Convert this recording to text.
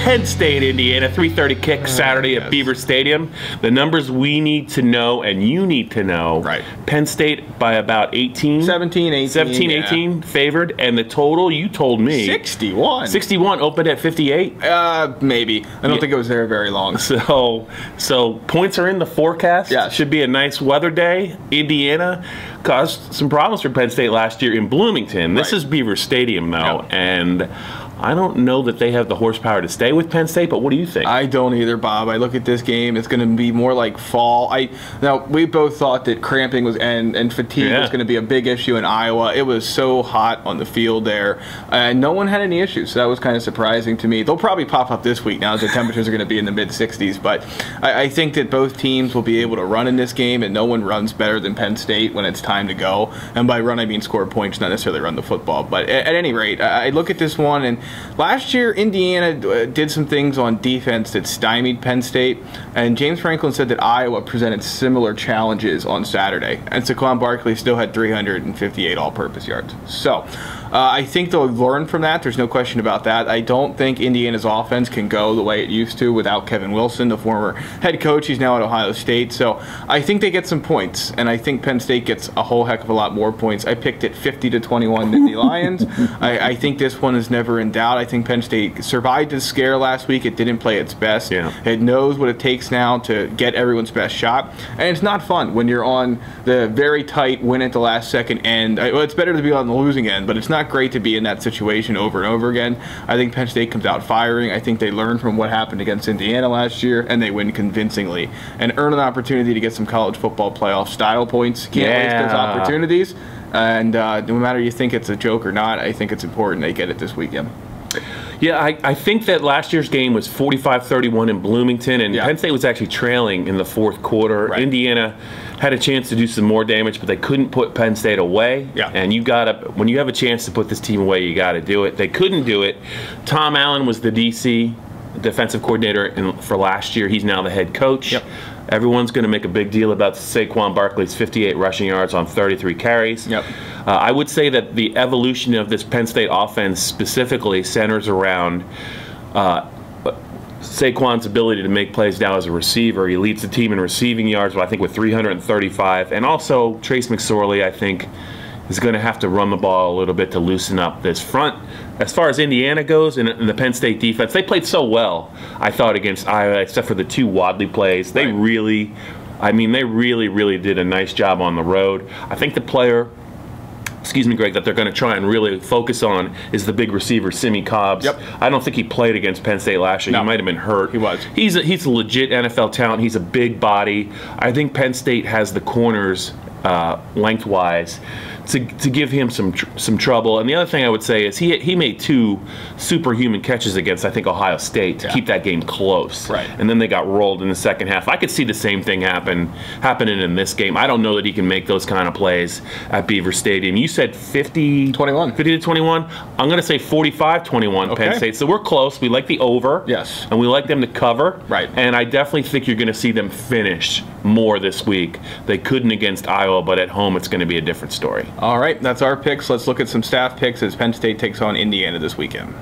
Penn State, Indiana, 3:30 kick Saturday at Beaver Stadium. The numbers we need to know and you need to know. Right. Penn State by about 18. 17, 18. 17, 18 favored. And the total, you told me. 61. 61 opened at 58? Maybe. I don't think it was there very long. So points are in the forecast. Yeah. Should be a nice weather day. Indiana caused some problems for Penn State last year in Bloomington. This is Beaver Stadium, though, and I don't know that they have the horsepower to stay with Penn State, but what do you think? I don't either, Bob. I look at this game, it's going to be more like fall. Now, we both thought that cramping was and fatigue was going to be a big issue in Iowa. It was so hot on the field there, and no one had any issues, so that was kind of surprising to me. They'll probably pop up this week now that the temperatures are going to be in the mid-60s, but I think that both teams will be able to run in this game, and no one runs better than Penn State when it's time to go. And by run, I mean score points, not necessarily run the football. But at any rate, I look at this one, and last year, Indiana did some things on defense that stymied Penn State, and James Franklin said that Iowa presented similar challenges on Saturday, and Saquon Barkley still had 358 all-purpose yards. So I think they'll learn from that. There's no question about that. I don't think Indiana's offense can go the way it used to without Kevin Wilson, the former head coach. He's now at Ohio State. So I think they get some points, and I think Penn State gets a whole heck of a lot more points. I picked it 50-21 Nittany Lions. I think this one is never in doubt. I think Penn State survived the scare last week. It didn't play its best. It knows what it takes now to get everyone's best shot, and it's not fun when you're on the very tight win at the last second end. Well, it's better to be on the losing end, but it's not great to be in that situation over and over again. I think Penn State comes out firing. I think they learn from what happened against Indiana last year, and they win convincingly and earn an opportunity to get some college football playoff style points. Can't waste those opportunities, and no matter you think it's a joke or not, I think it's important they get it this weekend. Yeah, I think that last year's game was 45-31 in Bloomington, and Penn State was actually trailing in the fourth quarter. Indiana had a chance to do some more damage, but they couldn't put Penn State away. And when you have a chance to put this team away, you got to do it. They couldn't do it. Tom Allen was the DC defensive coordinator for last year. He's now the head coach. Everyone's going to make a big deal about Saquon Barkley's 58 rushing yards on 33 carries. I would say that the evolution of this Penn State offense specifically centers around Saquon's ability to make plays now as a receiver. He leads the team in receiving yards, I think, with 335. And also, Trace McSorley, I think, is going to have to run the ball a little bit to loosen up this front. As far as Indiana goes and the Penn State defense, they played so well, I thought, against Iowa, except for the two Wadley plays. They really did a nice job on the road. I think the player, excuse me, Greg, that they're going to try and really focus on is the big receiver, Simi Cobbs. I don't think he played against Penn State last year. He might have been hurt. He was. He's a legit NFL talent. He's a big body. I think Penn State has the corners lengthwise to give him some trouble. And the other thing I would say is he made two superhuman catches against, I think, Ohio State to keep that game close. And then they got rolled in the second half. I could see the same thing happening in this game. I don't know that he can make those kind of plays at Beaver Stadium. You said 50-21. I'm going to say 45-21 Penn State. So we're close. We like the over. And we like them to cover. And I definitely think you're going to see them finish more this week. They couldn't against Iowa, but at home it's going to be a different story. All right, that's our picks. Let's look at some staff picks as Penn State takes on Indiana this weekend.